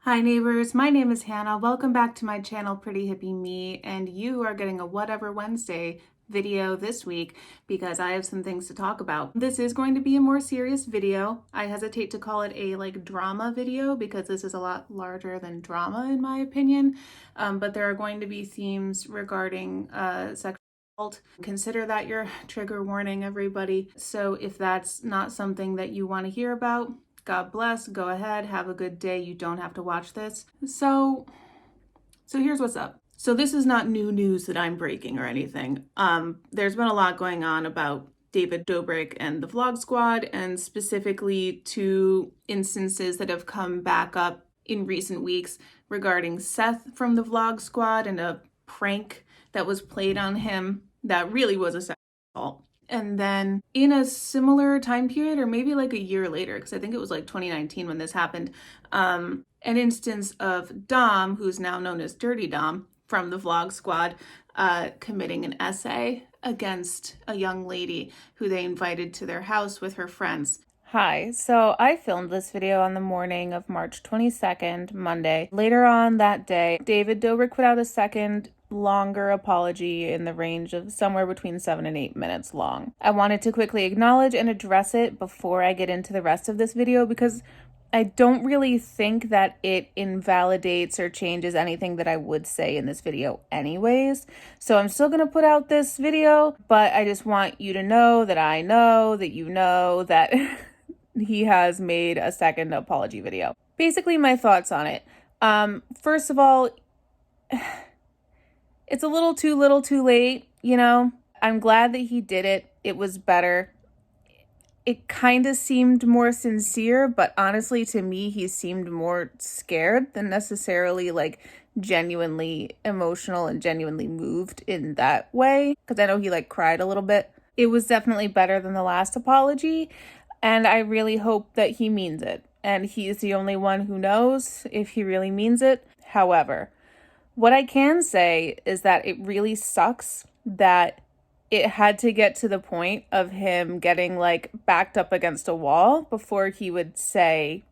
Hi neighbors, my name is Hannah. Welcome back to my channel Pretty Hippie Me, and you are getting a Whatever Wednesday video this week because I have some things to talk about. This is going to be a more serious video. I hesitate to call it a drama video because this is a lot larger than drama in my opinion, but there are going to be themes regarding sexual assault. Consider that your trigger warning, everybody. So if that's not something that you want to hear about, God bless, go ahead, have a good day. You don't have to watch this. So here's what's up. So this is not new news that I'm breaking or anything. There's been a lot going on about David Dobrik and the Vlog Squad, and specifically two instances that have come back up in recent weeks regarding Seth from the Vlog Squad and a prank that was played on him that really was a sexual assault. And then in a similar time period, or maybe like a year later, because I think it was like 2019 when this happened, an instance of Dom, who's now known as Dirty Dom from the Vlog Squad, committing an essay against a young lady who they invited to their house with her friends. Hi, so I filmed this video on the morning of March 22nd, Monday. Later on that day, David Dobrik put out a second longer apology in the range of somewhere between 7 and 8 minutes long. I wanted to quickly acknowledge and address it before I get into the rest of this video because I don't really think that it invalidates or changes anything that I would say in this video anyways. So I'm still going to put out this video, but I just want you to know that I know that you know that he has made a second apology video. Basically, my thoughts on it. First of all, it's a little too late, you know? I'm glad that he did it. It was better. It kind of seemed more sincere, but honestly, to me, he seemed more scared than necessarily genuinely emotional and genuinely moved in that way. Because I know he cried a little bit. It was definitely better than the last apology. And I really hope that he means it. And he is the only one who knows if he really means it. However, what I can say is that it really sucks that it had to get to the point of him getting backed up against a wall before he would say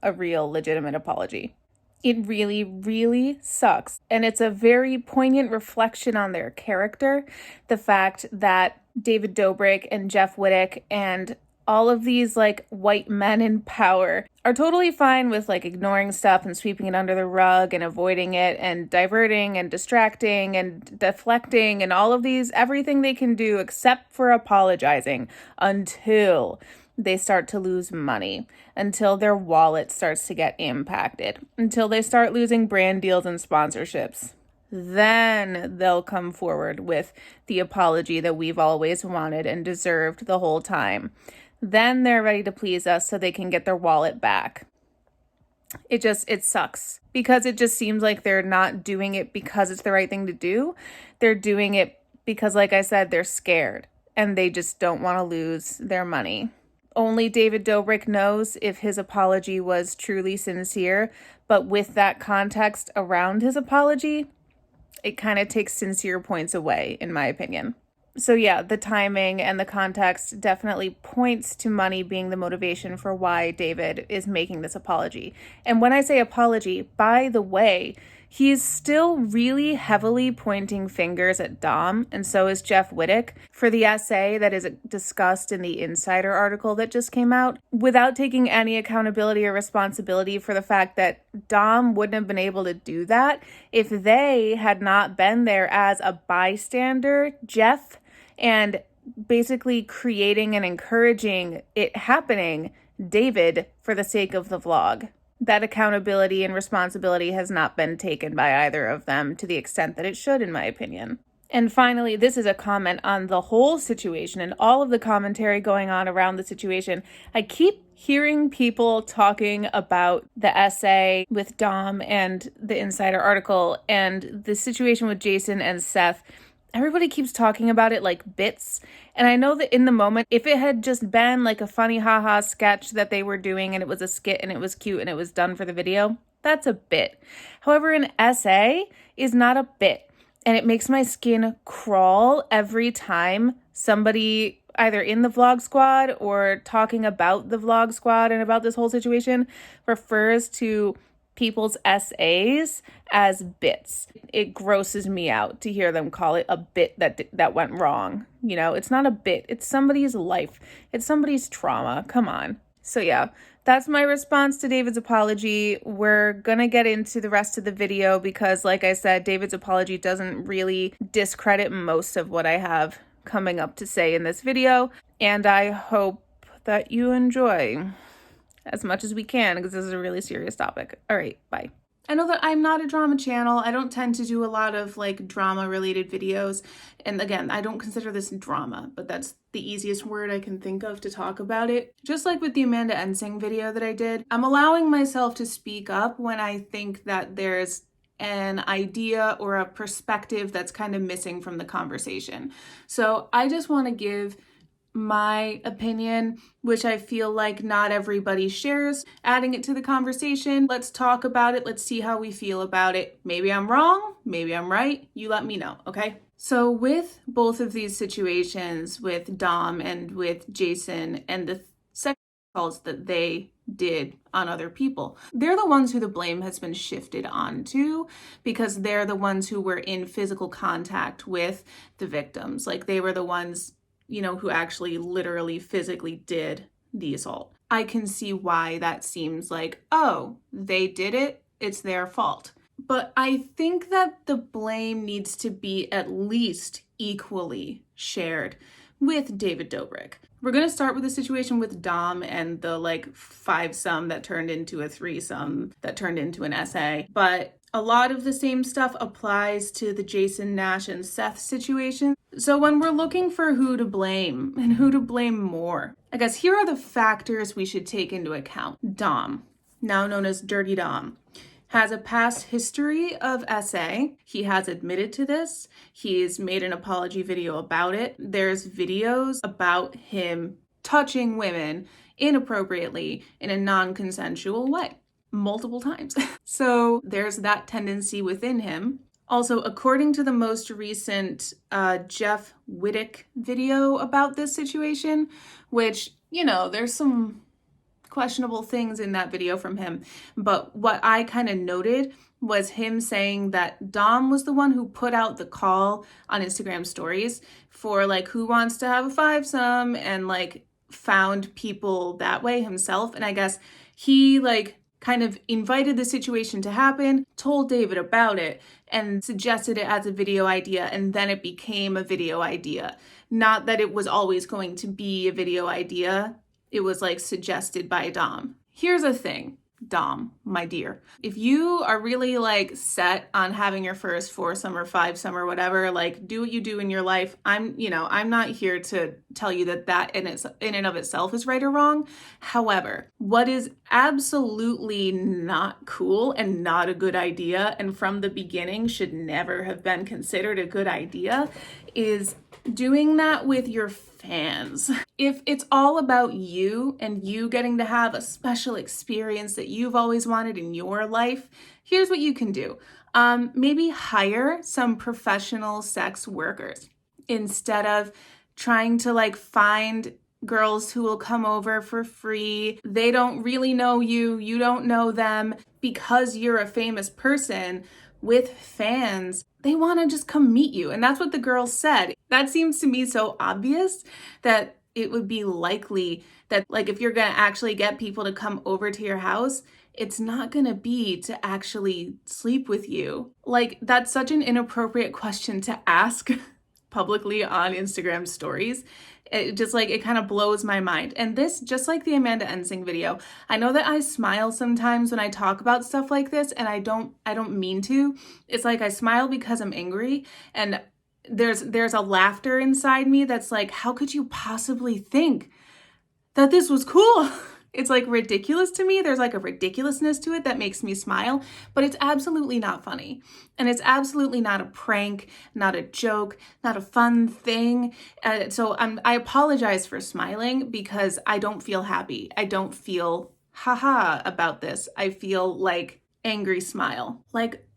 a real legitimate apology. It really, really sucks. And it's a very poignant reflection on their character. The fact that David Dobrik and Jeff Wittek and all of these white men in power are totally fine with ignoring stuff and sweeping it under the rug and avoiding it and diverting and distracting and deflecting and all of these, everything they can do except for apologizing until they start to lose money, until their wallet starts to get impacted, until they start losing brand deals and sponsorships. Then they'll come forward with the apology that we've always wanted and deserved the whole time. Then they're ready to please us so they can get their wallet back. It sucks because it just seems like they're not doing it because it's the right thing to do. They're doing it because, like I said, they're scared and they just don't want to lose their money. Only David Dobrik knows if his apology was truly sincere, but with that context around his apology, it kind of takes sincere points away, in my opinion. So yeah, the timing and the context definitely points to money being the motivation for why David is making this apology. And when I say apology, by the way, he's still really heavily pointing fingers at Dom, and so is Jeff Wittek, for the essay that is discussed in the Insider article that just came out, without taking any accountability or responsibility for the fact that Dom wouldn't have been able to do that if they had not been there as a bystander, Jeff, and basically creating and encouraging it happening, David, for the sake of the vlog. That accountability and responsibility has not been taken by either of them to the extent that it should, in my opinion. And finally, this is a comment on the whole situation and all of the commentary going on around the situation. I keep hearing people talking about the essay with Dom and the Insider article and the situation with Jason and Seth. Everybody keeps talking about it like bits. And I know that in the moment, if it had just been a funny haha sketch that they were doing and it was a skit and it was cute and it was done for the video, that's a bit. However, an essay is not a bit. And it makes my skin crawl every time somebody either in the Vlog Squad or talking about the Vlog Squad and about this whole situation refers to people's essays as bits. It grosses me out to hear them call it a bit that went wrong. You know, it's not a bit. It's somebody's life. It's somebody's trauma. Come on. So yeah, that's my response to David's apology. We're gonna get into the rest of the video because, like I said, David's apology doesn't really discredit most of what I have coming up to say in this video. And I hope that you enjoy as much as we can because this is a really serious topic. All right, bye. I know that I'm not a drama channel. I don't tend to do a lot of like drama related videos. And again, I don't consider this drama, but that's the easiest word I can think of to talk about it. Just like with the Amanda Ensing video that I did, I'm allowing myself to speak up when I think that there's an idea or a perspective that's kind of missing from the conversation. So I just want to give my opinion, which I feel like not everybody shares, adding it to the conversation. Let's talk about it. Let's see how we feel about it. Maybe I'm wrong, maybe I'm right. You let me know, okay? So with both of these situations, with Dom and with Jason and the sex calls that they did on other people, they're the ones who the blame has been shifted onto because they're the ones who were in physical contact with the victims. Like they were the ones, you know, who actually literally physically did the assault. I can see why that seems like, oh, they did it, it's their fault. But I think that the blame needs to be at least equally shared with David Dobrik. We're going to start with the situation with Dom and the like 5-some that turned into a 3-some that turned into an essay. But a lot of the same stuff applies to the Jason, Nash, and Seth situation. So when we're looking for who to blame and who to blame more, I guess here are the factors we should take into account. Dom, now known as Dirty Dom, has a past history of SA. He has admitted to this. He's made an apology video about it. There's videos about him touching women inappropriately in a non-consensual way multiple times. So there's that tendency within him. Also, according to the most recent Jeff Wittick video about this situation, which, you know, there's some questionable things in that video from him. But what I kind of noted was him saying that Dom was the one who put out the call on Instagram stories for like who wants to have a 5-some and like found people that way himself. And I guess he like kind of invited the situation to happen, told David about it, and suggested it as a video idea, and then it became a video idea. Not that it was always going to be a video idea. It was like suggested by Dom. Here's the thing, Dom, my dear. If you are really like set on having your first 4-some or 5-some or whatever, like do what you do in your life. I'm not here to tell you that in and of itself is right or wrong. However, what is absolutely not cool and not a good idea, and from the beginning should never have been considered a good idea, is doing that with your fans. If it's all about you and you getting to have a special experience that you've always wanted in your life, here's what you can do. Maybe hire some professional sex workers instead of trying to like find girls who will come over for free. They don't really know you. You don't know them. Because you're a famous person with fans, they want to just come meet you. And that's what the girl said. That seems to me so obvious that it would be likely that like if you're going to actually get people to come over to your house, it's not going to be to actually sleep with you. Like that's such an inappropriate question to ask publicly on Instagram stories. It kind of blows my mind. And this, just like the Amanda Ensing video, I know that I smile sometimes when I talk about stuff like this, and I don't mean to. It's like I smile because I'm angry, and there's a laughter inside me that's like, how could you possibly think that this was cool? It's like ridiculous to me. There's like a ridiculousness to it that makes me smile, but it's absolutely not funny. And it's absolutely not a prank, not a joke, not a fun thing. So I apologize for smiling because I don't feel happy. I don't feel haha about this. I feel like angry smile. Like,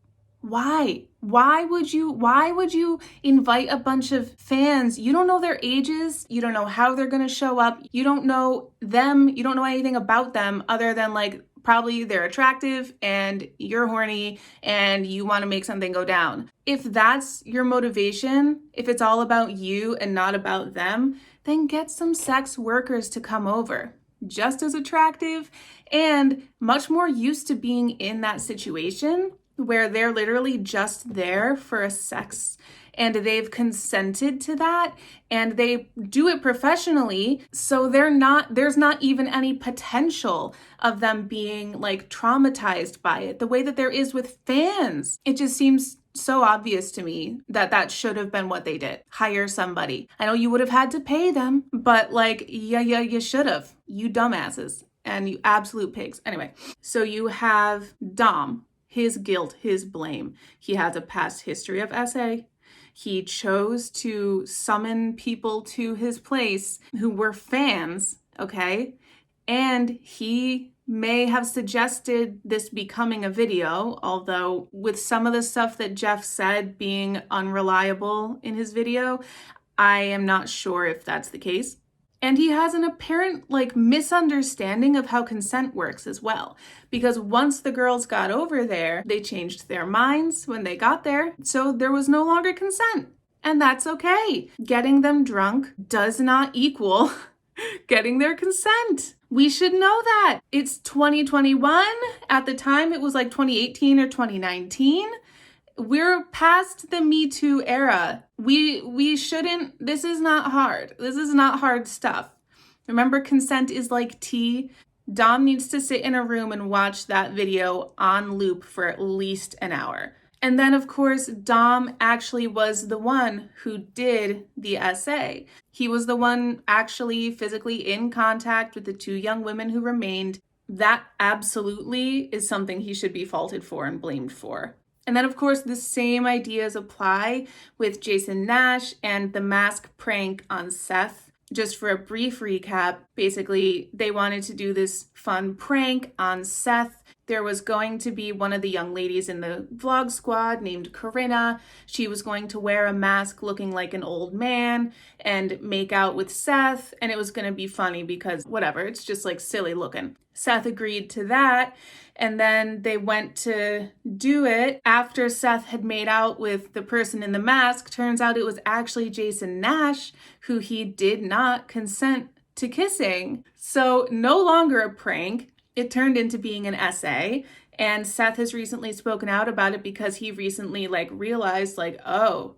why? Why would you invite a bunch of fans? You don't know their ages. You don't know how they're going to show up. You don't know them. You don't know anything about them other than like Probably they're attractive and you're horny and you want to make something go down. If that's your motivation, if it's all about you and not about them, then get some sex workers to come over. Just as attractive and much more used to being in that situation where they're literally just there for a sex and they've consented to that and they do it professionally, so there's not even any potential of them being like traumatized by it the way that there is with fans. It just seems so obvious to me that that should have been what they did. Hire somebody. I know you would have had to pay them, but like, yeah, you should have. You dumbasses and you absolute pigs. Anyway, so you have Dom, his guilt, his blame. He has a past history of SA. He chose to summon people to his place who were fans, okay? And he may have suggested this becoming a video, although with some of the stuff that Jeff said being unreliable in his video, I am not sure if that's the case. And he has an apparent misunderstanding of how consent works as well. Because once the girls got over there, they changed their minds when they got there. So there was no longer consent. And that's okay. Getting them drunk does not equal getting their consent. We should know that. It's 2021. At the time, it was like 2018 or 2019. We're past the Me Too era. We shouldn't, this is not hard. This is not hard stuff. Remember, consent is like tea. Dom needs to sit in a room and watch that video on loop for at least an hour. And then, of course, Dom actually was the one who did the essay. He was the one actually physically in contact with the two young women who remained. That absolutely is something he should be faulted for and blamed for. And then, of course, the same ideas apply with Jason Nash and the mask prank on Seth. Just for a brief recap, basically, they wanted to do this fun prank on Seth. There was going to be one of the young ladies in the vlog squad named Corinna. She was going to wear a mask looking like an old man and make out with Seth. And it was going to be funny because whatever, it's just like silly looking. Seth agreed to that. And then they went to do it after Seth had made out with the person in the mask. Turns out it was actually Jason Nash, who he did not consent to kissing. So no longer a prank. It turned into being an essay. And Seth has recently spoken out about it because he recently realized oh,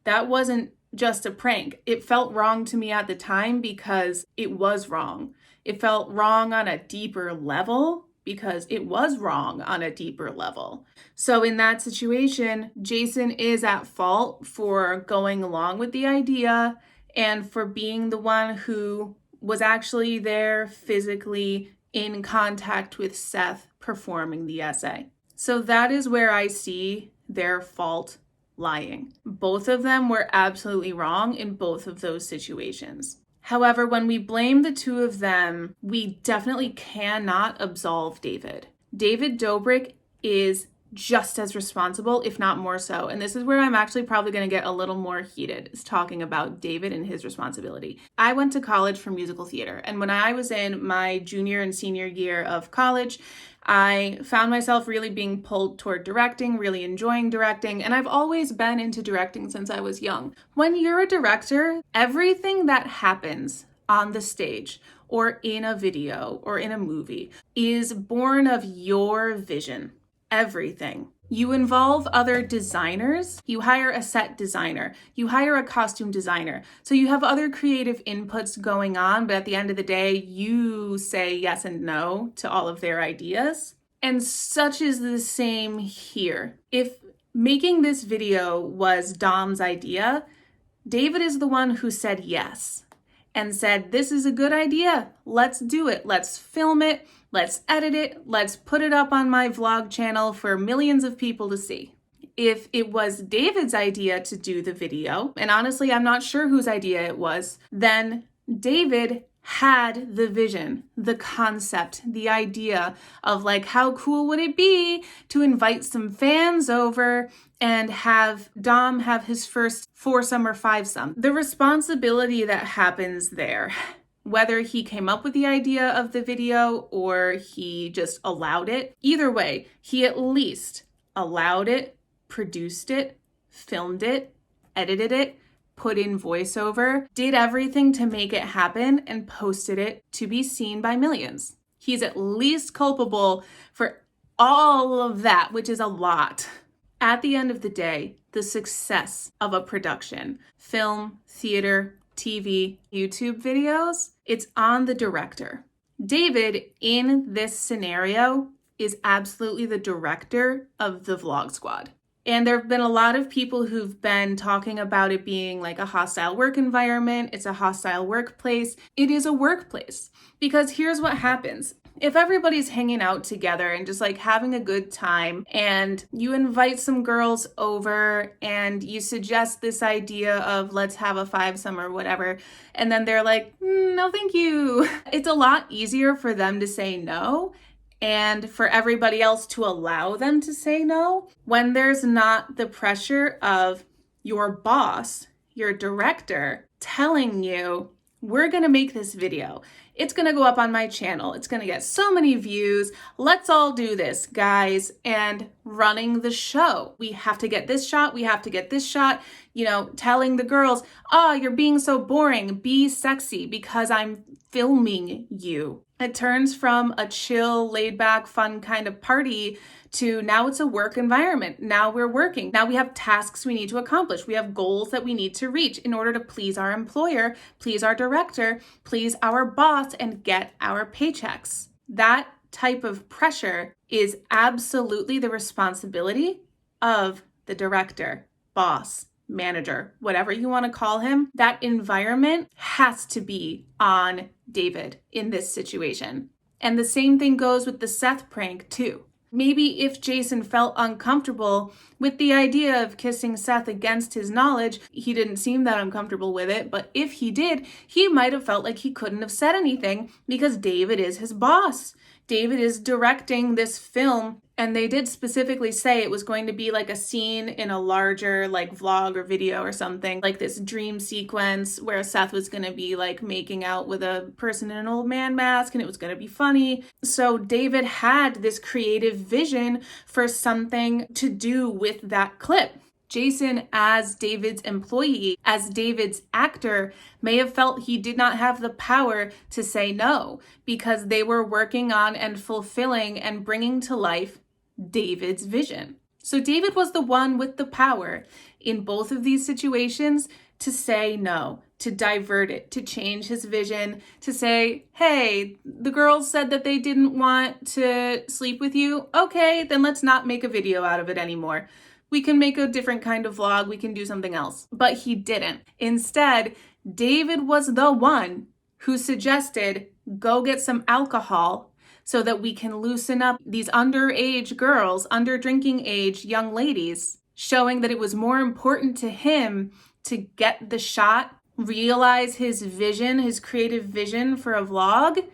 that wasn't just a prank. It felt wrong to me at the time because it was wrong. It felt wrong on a deeper level because it was wrong on a deeper level. So in that situation, Jason is at fault for going along with the idea and for being the one who was actually there physically in contact with Seth performing the essay. So that is where I see their fault lying. Both of them were absolutely wrong in both of those situations. However, when we blame the two of them, we definitely cannot absolve David. David Dobrik is just as responsible, if not more so. And this is where I'm actually probably going to get a little more heated, is talking about David and his responsibility. I went to college for musical theater. And when I was in my junior and senior year of college, I found myself really being pulled toward directing, really enjoying directing, and I've always been into directing since I was young. When you're a director, everything that happens on the stage or in a video or in a movie is born of your vision. Everything. You involve other designers, you hire a set designer, you hire a costume designer. So you have other creative inputs going on, but at the end of the day, you say yes and no to all of their ideas. And such is the same here. If making this video was Dom's idea, David is the one who said yes and said, this is a good idea. Let's do it. Let's film it. Let's edit it. Let's put it up on my vlog channel for millions of people to see. If it was David's idea to do the video, and honestly, I'm not sure whose idea it was, then David had the vision, the concept, the idea of how cool would it be to invite some fans over and have Dom have his first foursome or fivesome. The responsibility that happens there Whether he came up with the idea of the video or he just allowed it, either way, he at least allowed it, produced it, filmed it, edited it, put in voiceover, did everything to make it happen, and posted it to be seen by millions. He's at least culpable for all of that, which is a lot. At the end of the day, the success of a production, film, theater, TV, YouTube videos, it's on the director. David, in this scenario, is absolutely the director of the Vlog Squad. And there have been a lot of people who've been talking about it being like a hostile work environment. It's a hostile workplace. It is a workplace because here's what happens. If everybody's hanging out together and just like having a good time and you invite some girls over and you suggest this idea of let's have a fivesome or whatever, and then they're like, no, thank you. It's a lot easier for them to say no and for everybody else to allow them to say no when there's not the pressure of your boss, your director, telling you, we're gonna make this video. It's gonna go up on my channel. It's gonna get so many views. Let's all do this, guys. And running the show. We have to get this shot. We have to get this shot. You know, telling the girls, oh, you're being so boring. Be sexy because I'm filming you. It turns from a chill, laid back, fun kind of party to now it's a work environment. Now we're working. Now we have tasks we need to accomplish. We have goals that we need to reach in order to please our employer, please our director, please our boss, and get our paychecks. That type of pressure is absolutely the responsibility of the director, boss, manager, whatever you want to call him. That environment has to be on David in this situation. And the same thing goes with the Seth prank too. Maybe if Jason felt uncomfortable with the idea of kissing Seth against his knowledge, he didn't seem that uncomfortable with it, but if he did, he might have felt like he couldn't have said anything because David is his boss. David is directing this film, and they did specifically say it was going to be like a scene in a larger like vlog or video or something, like this dream sequence where Seth was going to be like making out with a person in an old man mask and it was going to be funny. So David had this creative vision for something to do with that clip. Jason, as David's employee, as David's actor, may have felt he did not have the power to say no because they were working on and fulfilling and bringing to life David's vision. So David was the one with the power in both of these situations to say no, to divert it, to change his vision, to say, hey, the girls said that they didn't want to sleep with you. Okay, then let's not make a video out of it anymore. We can make a different kind of vlog. We can do something else. But he didn't. Instead, David was the one who suggested, go get some alcohol so that we can loosen up these underage girls, under drinking age young ladies, showing that it was more important to him to get the shot, realize his vision, his creative vision for a vlog,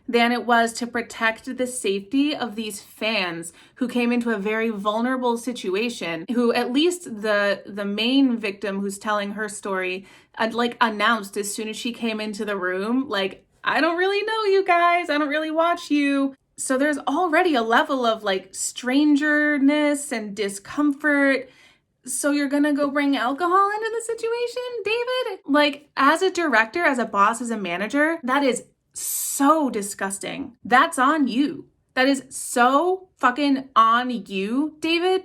than it was to protect the safety of these fans who came into a very vulnerable situation, who at least the main victim who's telling her story announced as soon as she came into the room, like, I don't really know you guys, I don't really watch you. So there's already a level of like strangeness and discomfort. So you're gonna go bring alcohol into the situation, David? Like, as a director, as a boss, as a manager, that is so disgusting. That's on you. That is so fucking on you, David.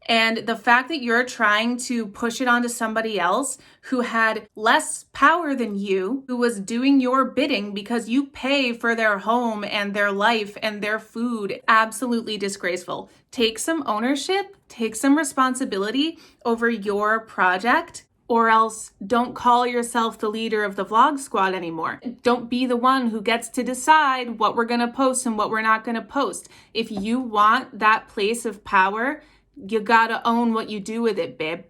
And the fact that you're trying to push it onto somebody else who had less power than you, who was doing your bidding because you pay for their home and their life and their food, absolutely disgraceful. Take some ownership, take some responsibility over your project, or else don't call yourself the leader of the Vlog Squad anymore. Don't be the one who gets to decide what we're gonna post and what we're not gonna post. If you want that place of power, you gotta own what you do with it, babe.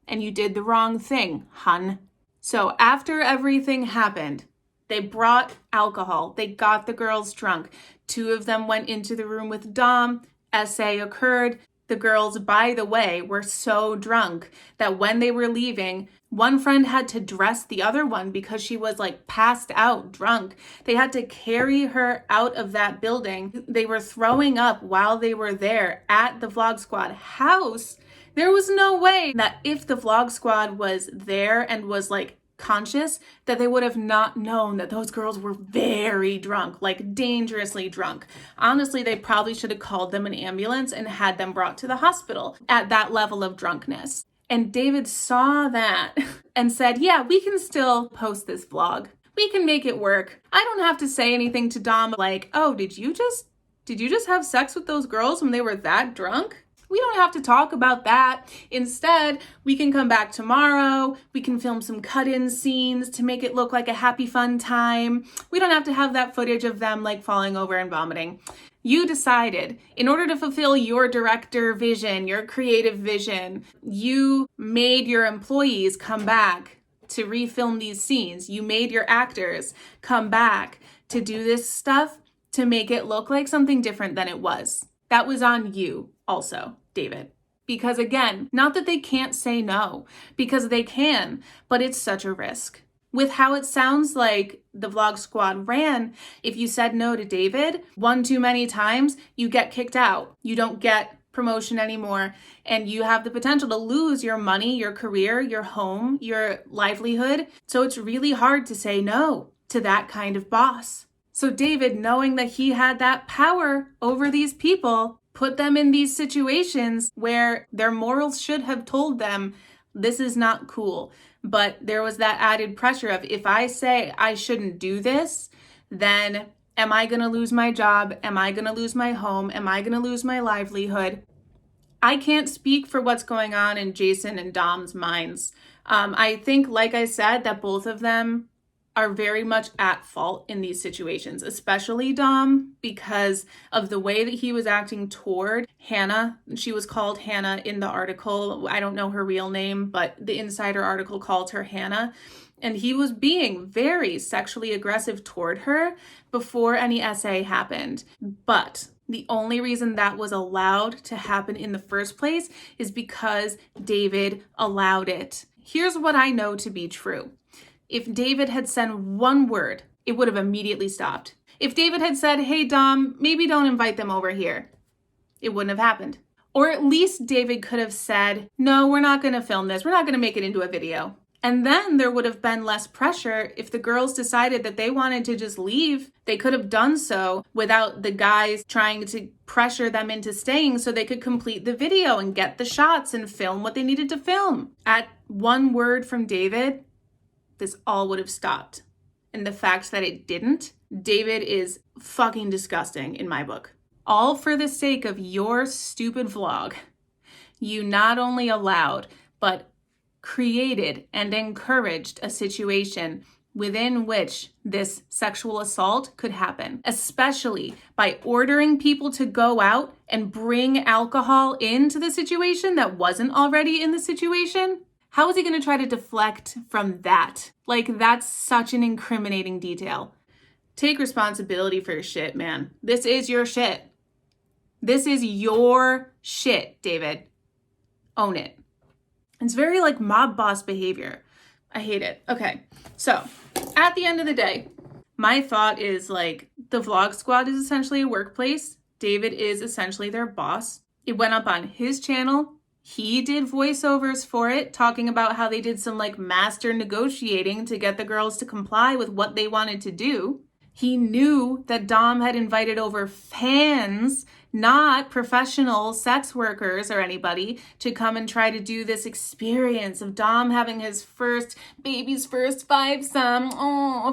And you did the wrong thing, hun. So after everything happened, they brought alcohol. They got the girls drunk. 2 of them went into the room with Dom. SA occurred. The girls, by the way, were so drunk that when they were leaving, one friend had to dress the other one because she was like passed out drunk. They had to carry her out of that building. They were throwing up while they were there at the Vlog Squad house. There was no way that if the Vlog Squad was there and was like conscious, that they would have not known that those girls were very drunk, like dangerously drunk. Honestly, they probably should have called them an ambulance and had them brought to the hospital at that level of drunkenness. And David saw that and said, yeah, we can still post this vlog. We can make it work. I don't have to say anything to Dom like, oh, did you just have sex with those girls when they were that drunk? We don't have to talk about that. Instead, we can come back tomorrow. We can film some cut-in scenes to make it look like a happy, fun time. We don't have to have that footage of them like falling over and vomiting. You decided, in order to fulfill your director vision, your creative vision, you made your employees come back to refilm these scenes. You made your actors come back to do this stuff to make it look like something different than it was. That was on you also, David. Because again, not that they can't say no, because they can, but it's such a risk. With how it sounds like the Vlog Squad ran, if you said no to David one too many times, you get kicked out. You don't get promotion anymore, and you have the potential to lose your money, your career, your home, your livelihood. So it's really hard to say no to that kind of boss. So David, knowing that he had that power over these people, put them in these situations where their morals should have told them, this is not cool. But there was that added pressure of, if I say I shouldn't do this, then am I going to lose my job? Am I going to lose my home? Am I going to lose my livelihood? I can't speak for what's going on in Jason and Dom's minds. I think, like I said, that both of them are very much at fault in these situations, especially Dom, because of the way that he was acting toward Hannah. She was called Hannah in the article. I don't know her real name, but the Insider article called her Hannah. And he was being very sexually aggressive toward her before any essay happened. But the only reason that was allowed to happen in the first place is because David allowed it. Here's what I know to be true. If David had said one word, it would have immediately stopped. If David had said, hey, Dom, maybe don't invite them over here, it wouldn't have happened. Or at least David could have said, no, we're not going to film this. We're not going to make it into a video. And then there would have been less pressure. If the girls decided that they wanted to just leave, they could have done so without the guys trying to pressure them into staying so they could complete the video and get the shots and film what they needed to film. At one word from David, this all would have stopped. And the fact that it didn't, David is fucking disgusting in my book. All for the sake of your stupid vlog. You not only allowed, but created and encouraged a situation within which this sexual assault could happen, especially by ordering people to go out and bring alcohol into the situation that wasn't already in the situation. How is he going to try to deflect from that? Like, that's such an incriminating detail. Take responsibility for your shit, man. This is your shit. This is your shit, David. Own it. It's very like mob boss behavior. I hate it. Okay, so at the end of the day, my thought is like the Vlog Squad is essentially a workplace. David is essentially their boss. It went up on his channel. He did voiceovers for it, talking about how they did some like master negotiating to get the girls to comply with what they wanted to do. He knew that Dom had invited over fans, not professional sex workers or anybody, to come and try to do this experience of Dom having his baby's first fivesome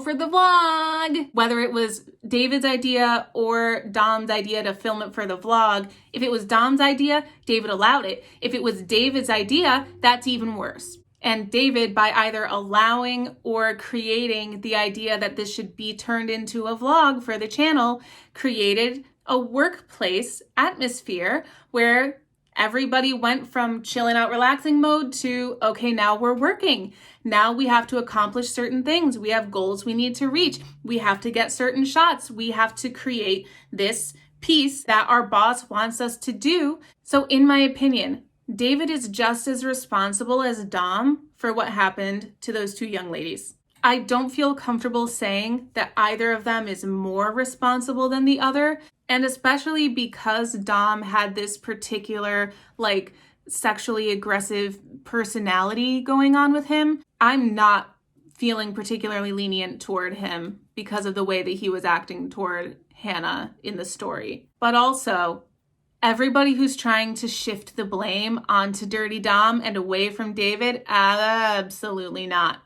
for the vlog. Whether it was David's idea or Dom's idea to film it for the vlog, if it was Dom's idea, David allowed it. If it was David's idea, that's even worse. And David, by either allowing or creating the idea that this should be turned into a vlog for the channel, created a workplace atmosphere where everybody went from chilling out, relaxing mode to, okay, now we're working. Now we have to accomplish certain things. We have goals we need to reach. We have to get certain shots. We have to create this piece that our boss wants us to do. So in my opinion, David is just as responsible as Dom for what happened to those two young ladies. I don't feel comfortable saying that either of them is more responsible than the other, and especially because Dom had this particular, like, sexually aggressive personality going on with him, I'm not feeling particularly lenient toward him because of the way that he was acting toward Hannah in the story. But also, everybody who's trying to shift the blame onto Dirty Dom and away from David, absolutely not.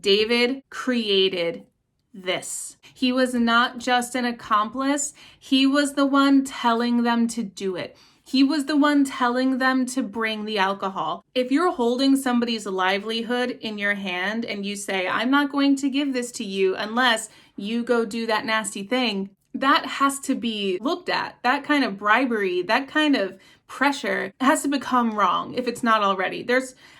David created this. He was not just an accomplice. He was the one telling them to do it. He was the one telling them to bring the alcohol. If you're holding somebody's livelihood in your hand and you say, I'm not going to give this to you unless you go do that nasty thing, that has to be looked at. That kind of bribery, that kind of pressure has to become wrong if it's not already.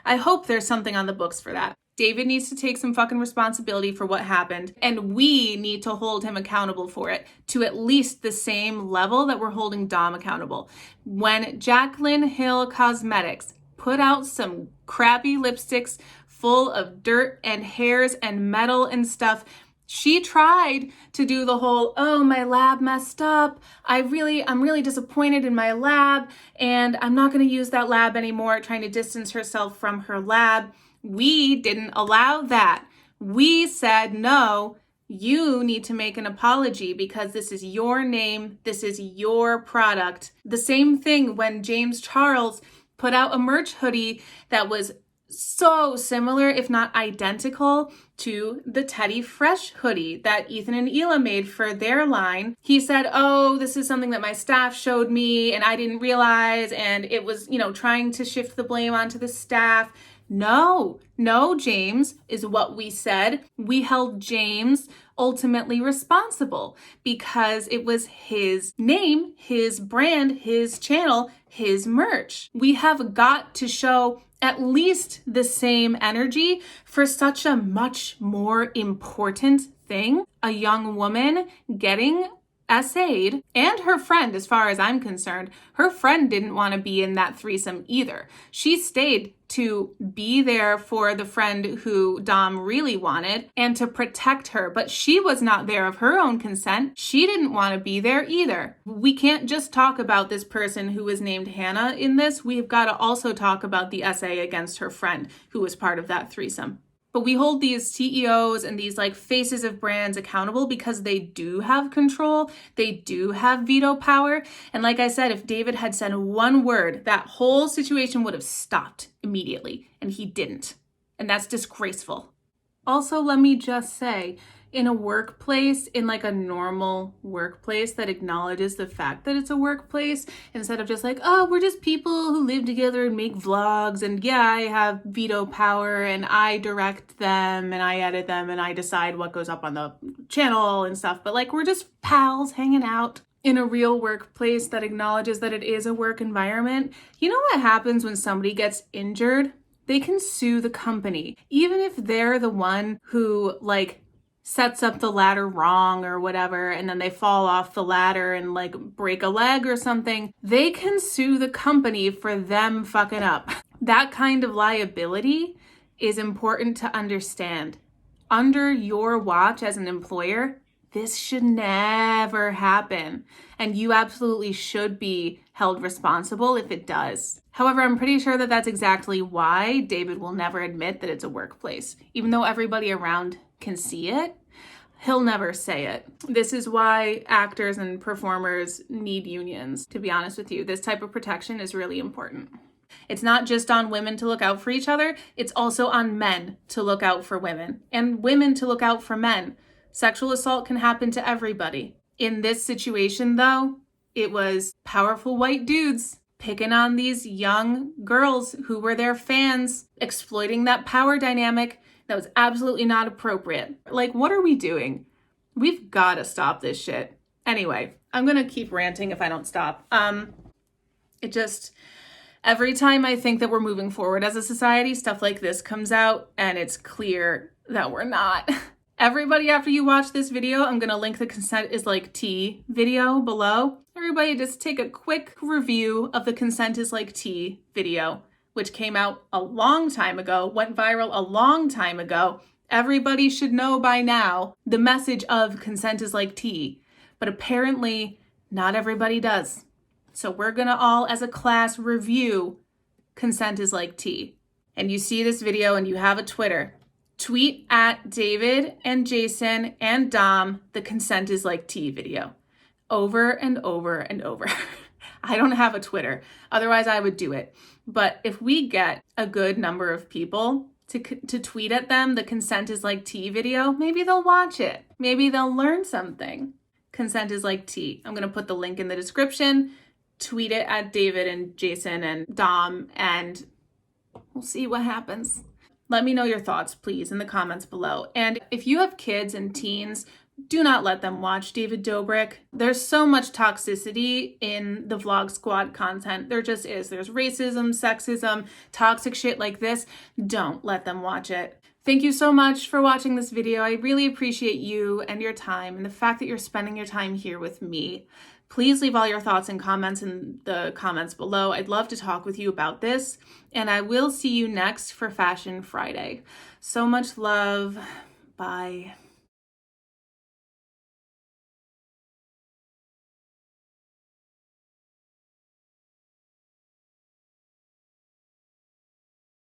I hope there's something on the books for that. David needs to take some fucking responsibility for what happened, and we need to hold him accountable for it to at least the same level that we're holding Dom accountable. When Jaclyn Hill Cosmetics put out some crappy lipsticks full of dirt and hairs and metal and stuff, she tried to do the whole, oh, my lab messed up. I'm really disappointed in my lab, and I'm not going to use that lab anymore, trying to distance herself from her lab. We didn't allow that. We said, no, you need to make an apology because this is your name. This is your product. The same thing when James Charles put out a merch hoodie that was so similar, if not identical, to the Teddy Fresh hoodie that Ethan and Ela made for their line. He said, oh, this is something that my staff showed me and I didn't realize, and it was, trying to shift the blame onto the staff. No, James, is what we said. We held James ultimately responsible because it was his name, his brand, his channel, his merch. We have got to show at least the same energy for such a much more important thing. A young woman getting essayed, and her friend, as far as I'm concerned, her friend didn't want to be in that threesome either. She stayed to be there for the friend who Dom really wanted and to protect her, but she was not there of her own consent. She didn't want to be there either. We can't just talk about this person who was named Hannah in this. We've got to also talk about the essay against her friend who was part of that threesome. But we hold these CEOs and these faces of brands accountable because they do have control. They do have veto power. And like I said, if David had said one word, that whole situation would have stopped immediately. And he didn't. And that's disgraceful. Also, let me just say, in a workplace, in a normal workplace that acknowledges the fact that it's a workplace, instead of just oh, we're just people who live together and make vlogs, and yeah, I have veto power and I direct them and I edit them and I decide what goes up on the channel and stuff, but we're just pals hanging out. In a real workplace that acknowledges that it is a work environment, you know what happens when somebody gets injured? They can sue the company. Even if they're the one who sets up the ladder wrong or whatever, and then they fall off the ladder and break a leg or something, they can sue the company for them fucking up. That kind of liability is important to understand. Under your watch as an employer, this should never happen, and you absolutely should be held responsible if it does. However, I'm pretty sure that that's exactly why David will never admit that it's a workplace. Even though everybody around can see it, he'll never say it. This is why actors and performers need unions, to be honest with you. This type of protection is really important. It's not just on women to look out for each other, it's also on men to look out for women, and women to look out for men. Sexual assault can happen to everybody. In this situation, though, it was powerful white dudes picking on these young girls who were their fans, exploiting that power dynamic. That was absolutely not appropriate. What are we doing? We've got to stop this shit. Anyway, I'm going to keep ranting if I don't stop. Every time I think that we're moving forward as a society, stuff like this comes out and it's clear that we're not. Everybody, after you watch this video, I'm gonna link the Consent is Like Tea video below. Everybody just take a quick review of the Consent is Like Tea video, which came out a long time ago, went viral a long time ago. Everybody should know by now the message of consent is like tea, but apparently not everybody does. So we're gonna all as a class review Consent is Like Tea. And you see this video and you have a Twitter, tweet at David and Jason and Dom the Consent is Like Tea video over and over and over. I don't have a Twitter, otherwise I would do it. But if we get a good number of people to tweet at them the Consent is Like Tea video, maybe they'll watch it. Maybe they'll learn something. Consent is Like Tea. I'm gonna put the link in the description. Tweet it at David and Jason and Dom, and we'll see what happens. Let me know your thoughts, please, in the comments below. And if you have kids and teens, do not let them watch David Dobrik. There's so much toxicity in the Vlog Squad content. There just is. There's racism, sexism, toxic shit like this. Don't let them watch it. Thank you so much for watching this video. I really appreciate you and your time and the fact that you're spending your time here with me. Please leave all your thoughts and comments in the comments below. I'd love to talk with you about this. And I will see you next for Fashion Friday. So much love. Bye.